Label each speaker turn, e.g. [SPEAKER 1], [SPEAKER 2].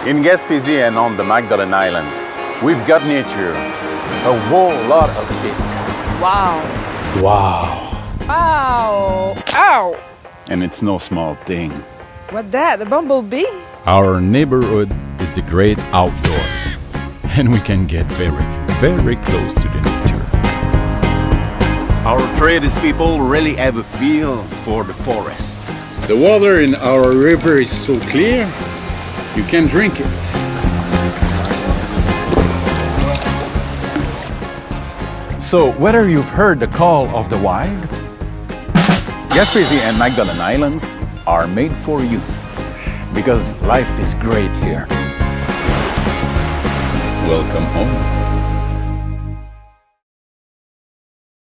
[SPEAKER 1] In Gaspésie and on the Magdalene Islands, we've got nature, a whole lot of it.
[SPEAKER 2] Wow.
[SPEAKER 1] Wow.
[SPEAKER 2] Ow. Ow.
[SPEAKER 1] And it's no small thing.
[SPEAKER 2] What that? A bumblebee?
[SPEAKER 3] Our neighborhood is the great outdoors, and we can get very, very close to the nature.
[SPEAKER 1] Our traders people really have a feel for the forest.
[SPEAKER 3] The water in our river is so clear, you can drink it.
[SPEAKER 1] So, whether you've heard the call of the wild, Gaspésie and Magdalene Islands are made for you, because life is great here.
[SPEAKER 3] Welcome home.